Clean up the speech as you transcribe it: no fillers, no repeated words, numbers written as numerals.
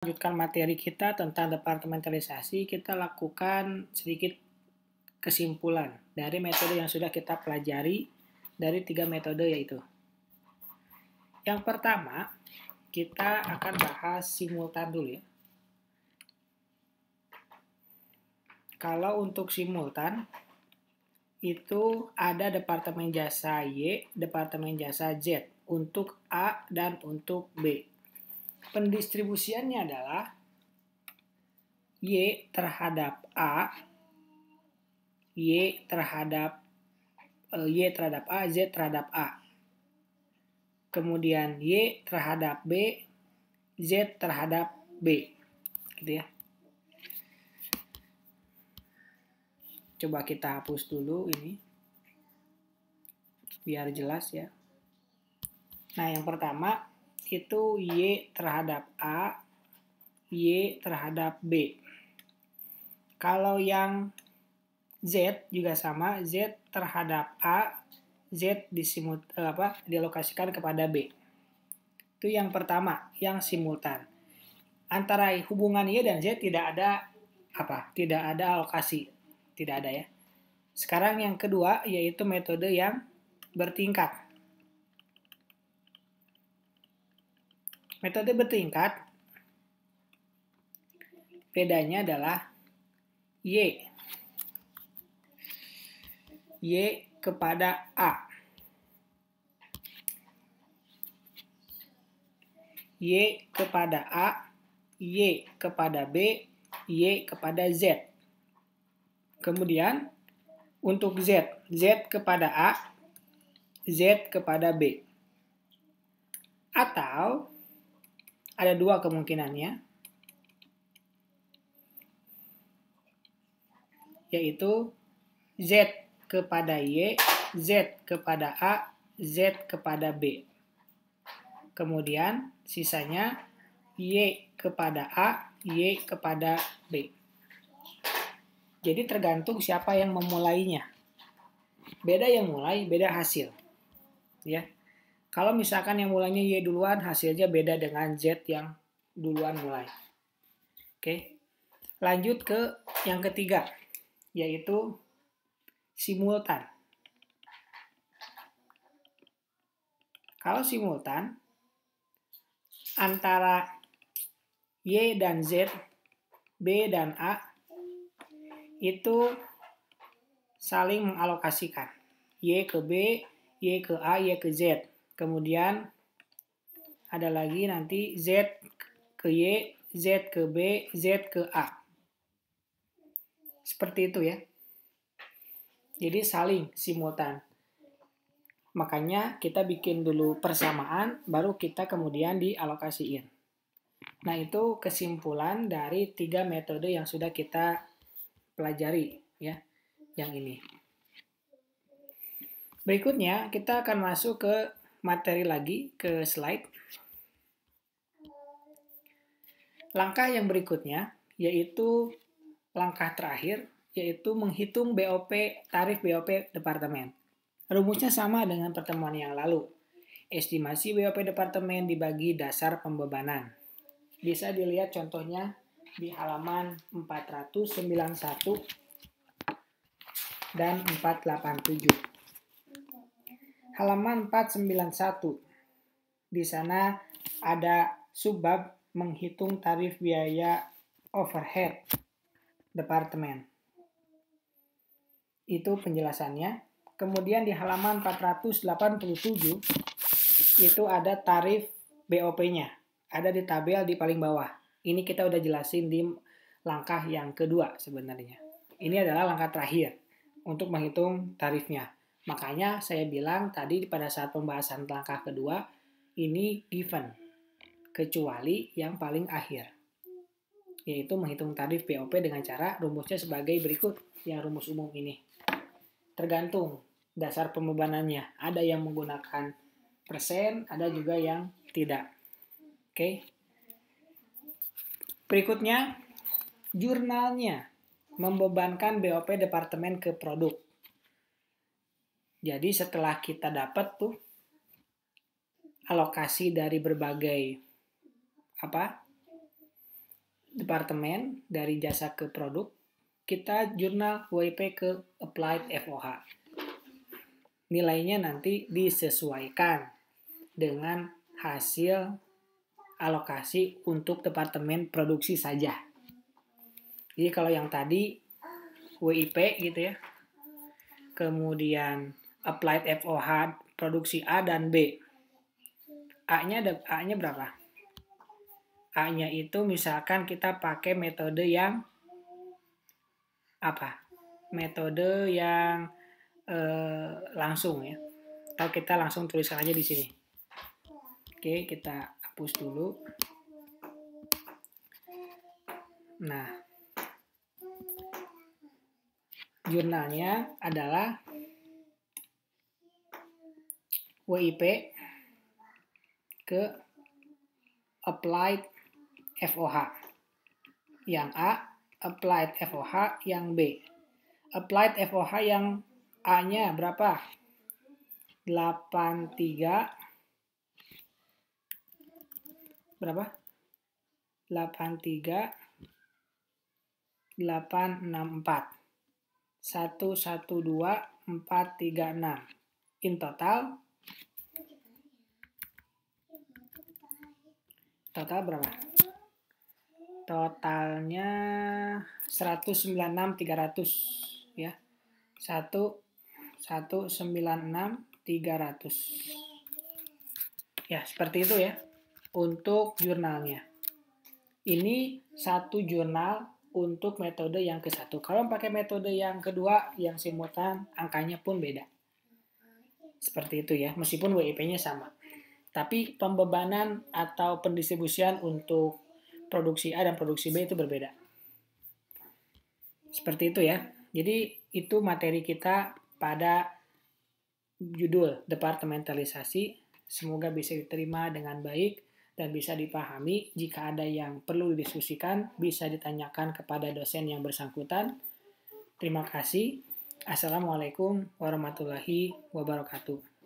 Lanjutkan materi kita tentang departementalisasi, kita lakukan sedikit kesimpulan dari metode yang sudah kita pelajari dari 3 metode yaitu. Yang pertama, kita akan bahas simultan dulu ya. Kalau untuk simultan, itu ada departemen jasa Y, departemen jasa Z untuk A dan untuk B. Pendistribusiannya adalah Y terhadap A, Y terhadap A, Z terhadap A. Kemudian Y terhadap B, Z terhadap B. Gitu ya. Coba kita hapus dulu ini. Biar jelas ya. Nah, yang pertama itu Y terhadap A, Y terhadap B. Kalau yang Z juga sama, Z terhadap A, Z dialokasikan kepada B. Itu yang pertama, yang simultan. Antara hubungan Y dan Z tidak ada alokasi. Tidak ada ya. Sekarang yang kedua yaitu metode yang bertingkat. Metode bertingkat bedanya adalah Y kepada A, Y kepada A, Y kepada B, Y kepada Z. Kemudian untuk Z, Z kepada A, Z kepada B. Atau ada dua kemungkinannya, yaitu Z kepada Y, Z kepada A, Z kepada B. Kemudian sisanya Y kepada A, Y kepada B. Jadi tergantung siapa yang memulainya. Beda yang mulai, beda hasil. Ya. Kalau misalkan yang mulainya Y duluan, hasilnya beda dengan Z yang duluan mulai. Oke. Lanjut ke yang ketiga, yaitu simultan. Kalau simultan, antara Y dan Z, B dan A, itu saling mengalokasikan. Y ke B, Y ke A, Y ke Z. Kemudian ada lagi nanti Z ke Y, Z ke B, Z ke A. Seperti itu ya. Jadi saling simultan. Makanya kita bikin dulu persamaan, baru kita kemudian dialokasiin. Nah, itu kesimpulan dari 3 metode yang sudah kita pelajari ya, yang ini. Berikutnya kita akan masuk ke materi lagi, ke slide. Langkah yang berikutnya yaitu langkah terakhir, yaitu menghitung BOP, tarif BOP departemen. Rumusnya sama dengan pertemuan yang lalu. Estimasi BOP departemen dibagi dasar pembebanan. Bisa dilihat contohnya di halaman 491 dan 487. Halaman 491. Di sana ada subbab menghitung tarif biaya overhead departemen. Itu penjelasannya. Kemudian di halaman 487 itu ada tarif BOP-nya. Ada di tabel di paling bawah. Ini kita udah jelasin di langkah yang kedua sebenarnya. Ini adalah langkah terakhir untuk menghitung tarifnya. Makanya saya bilang tadi pada saat pembahasan langkah kedua, ini given. Kecuali yang paling akhir. Yaitu menghitung tarif BOP dengan cara rumusnya sebagai berikut. Yang rumus umum ini. Tergantung dasar pembebanannya. Ada yang menggunakan persen, ada juga yang tidak. Oke. Berikutnya, jurnalnya membebankan BOP departemen ke produk. Jadi setelah kita dapat tuh alokasi dari berbagai departemen dari jasa ke produk, kita jurnal WIP ke applied FOH. Nilainya nanti disesuaikan dengan hasil alokasi untuk departemen produksi saja. Jadi kalau yang tadi WIP gitu ya, kemudian applied FOH produksi A dan B, A-nya berapa? A-nya itu misalkan kita pakai metode yang apa? Metode yang langsung ya. Atau kita langsung tuliskan aja di sini. Oke, kita hapus dulu. Nah, jurnalnya adalah WIP ke applied FOH. Yang A, applied FOH yang B. Applied FOH yang A-nya berapa? 83 berapa? 83 864 112 436. In total berapa? Totalnya 196.300 ya. 196.300. Ya, seperti itu ya untuk jurnalnya. Ini satu jurnal untuk metode yang ke-1. Kalau pakai metode yang kedua, yang simultan, angkanya pun beda. Seperti itu ya, meskipun WIP-nya sama. Tapi pembebanan atau pendistribusian untuk produksi A dan produksi B itu berbeda. Seperti itu ya. Jadi itu materi kita pada judul departementalisasi. Semoga bisa diterima dengan baik dan bisa dipahami. Jika ada yang perlu didiskusikan, bisa ditanyakan kepada dosen yang bersangkutan. Terima kasih. Assalamualaikum warahmatullahi wabarakatuh.